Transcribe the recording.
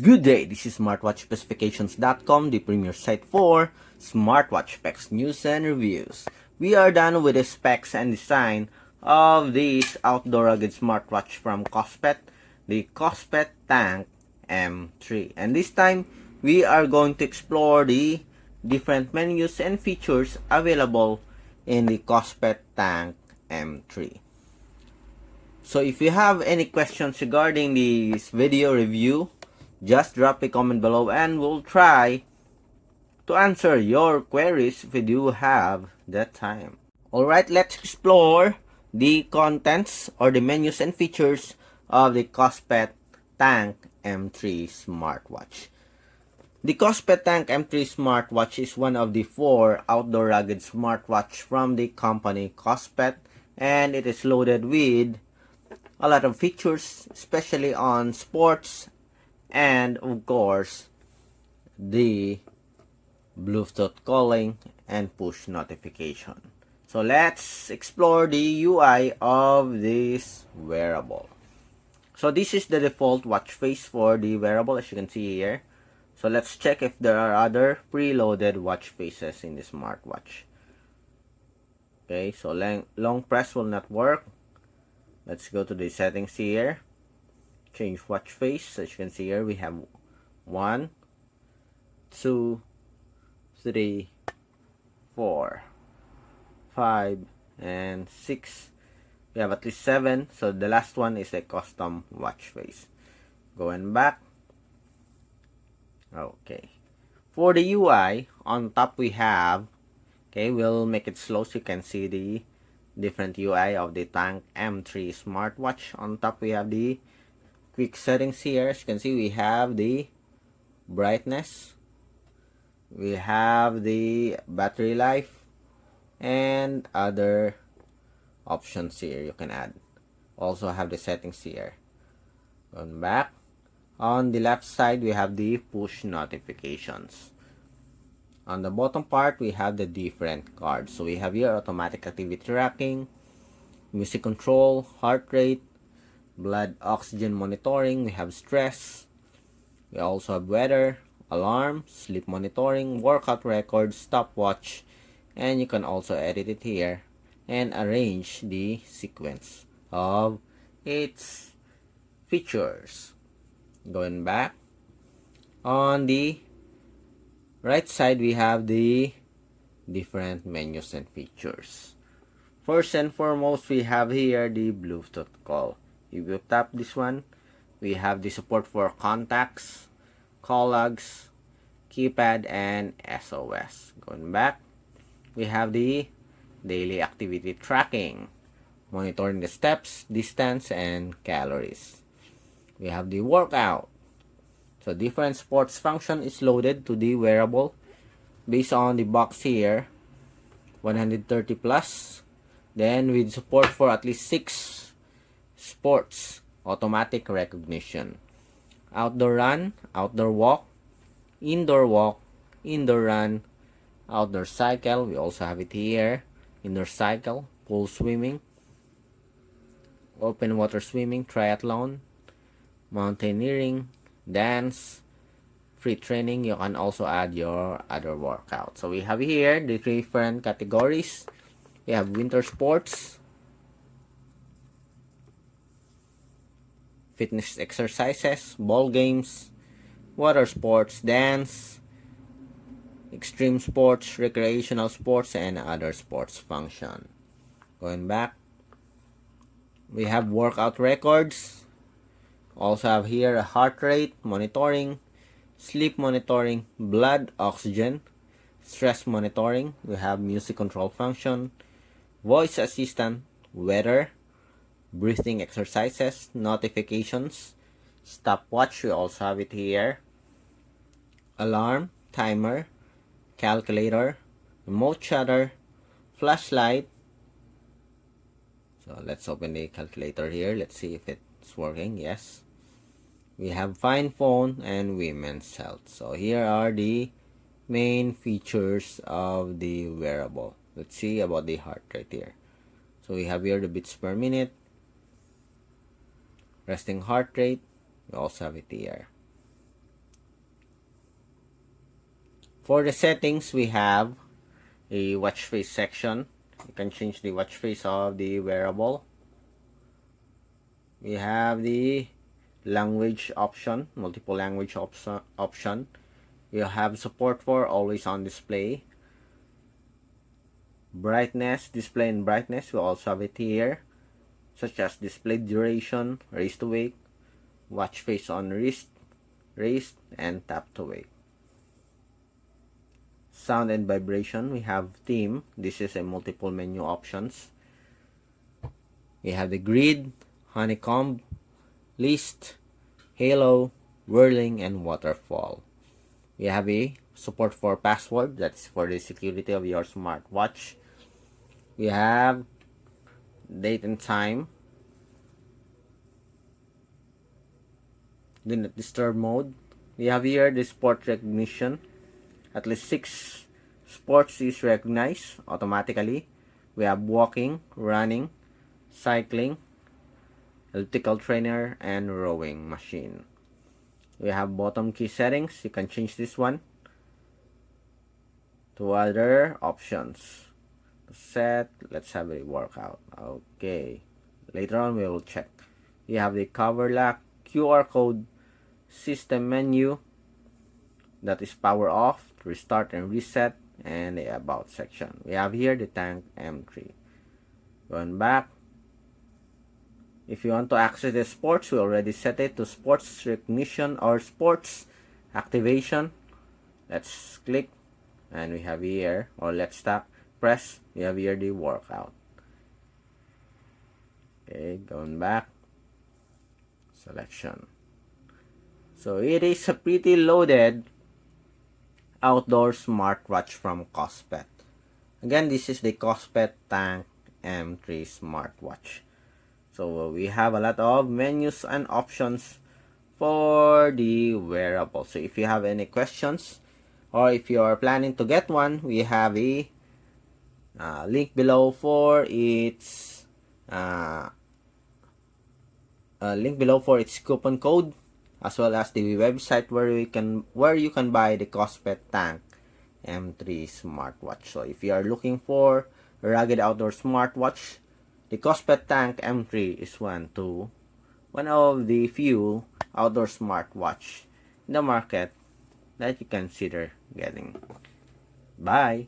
Good day, this is smartwatchspecifications.com, the premier site for smartwatch specs, news, and reviews. We are done with the specs and design of this outdoor rugged smartwatch from KOSPET, the KOSPET Tank M3. And this time, we are going to explore the different menus and features available in the KOSPET Tank M3. So if you have any questions regarding this video review, just drop a comment below and we'll try to answer your queries if you do have that time. Alright, let's explore the contents or the menus and features of the KOSPET Tank M3 Smartwatch. The KOSPET Tank M3 Smartwatch is one of the 4 outdoor rugged smartwatch from the company KOSPET, and it is loaded with a lot of features, especially on sports and of course the Bluetooth calling and push notification. So let's explore the UI of this wearable. So this is the default watch face for the wearable, as you can see here. So let's check if there are other preloaded watch faces in the smartwatch. Okay, so long press will not work. Let's go to the settings here. Change watch face. As you can see here, we have 1, 2, 3, 4, 5, and 6. We have at least 7. So the last one is a custom watch face. Going back. Okay. For the UI, on top we have, okay, we'll make it slow so you can see the different UI of the Tank M3 smartwatch. On top we have the quick settings here. As you can see, we have the brightness, we have the battery life, and other options here you can add. Also have the settings here. Going back, on the left side we have the push notifications. On the bottom part we have the different cards. So we have here automatic activity tracking, music control, heart rate, blood oxygen monitoring, we have stress, we also have weather, alarm, sleep monitoring, workout record, stopwatch, and you can also edit it here and arrange the sequence of its features. Going back, on the right side we have the different menus and features. First and foremost, we have here the Bluetooth call. If you tap this one, we have the support for contacts, call logs, keypad, and SOS. Going back, we have the daily activity tracking, monitoring the steps, distance, and calories. We have the workout. So different sports function is loaded to the wearable based on the box here, 130 plus. Then with support for at least 6 sports, automatic recognition. Outdoor run, outdoor walk, indoor run, outdoor cycle. We also have it here. Indoor cycle, pool swimming, open water swimming, triathlon, mountaineering, dance, free training. You can also add your other workout. So we have here the different categories. We have winter sports, fitness exercises, ball games, water sports, dance, extreme sports, recreational sports, and other sports function. Going back, we have workout records. Also have here a heart rate monitoring, sleep monitoring, blood oxygen, stress monitoring. We have music control function, voice assistant, weather, breathing exercises, notifications, stopwatch. We also have it here, alarm, timer, calculator, remote shutter, flashlight. So let's open the calculator here. Let's see if it's working. Yes. We have find phone and women's health. So here are the main features of the wearable. Let's see about the heart rate here. So we have here the beats per minute, resting heart rate. We also have it here. For the settings, we have a watch face section. You can change the watch face of the wearable. We have the language option, multiple language option. You have support for always on display. Brightness, display and brightness, we also have it here, such as display duration, raise to wake, watch face on wrist, raised, and tap to wake. Sound and vibration, we have theme. This is a multiple menu options. We have the grid, honeycomb, list, halo, whirling, and waterfall. We have a support for password, that's for the security of your smartwatch. We have date and time, do not disturb mode. We have here the sport recognition. At least 6 sports is recognized automatically. We have walking, running, cycling, elliptical trainer, and rowing machine. We have bottom key settings. You can change this one to other options. Set, let's have a workout. Okay, later on we will check. We have the cover lock, QR code, system menu, that is power off, restart and reset, and the about section. We have here the Tank M3. Going back, if you want to access the sports, we already set it to sports recognition or sports activation. Let's click, and we have here, or let's tap, press, we have here the workout. Okay, going back, selection. So it is a pretty loaded outdoor smartwatch from KOSPET. Again, this is the KOSPET Tank M3 Smartwatch. So we have a lot of menus and options for the wearable. So if you have any questions or if you are planning to get one, we have a link below for its coupon code, as well as the website where you can buy the KOSPET Tank M3 Smartwatch. So if you are looking for a rugged outdoor smartwatch, the KOSPET Tank M3 is one of the few outdoor smartwatch in the market that you consider getting. Bye!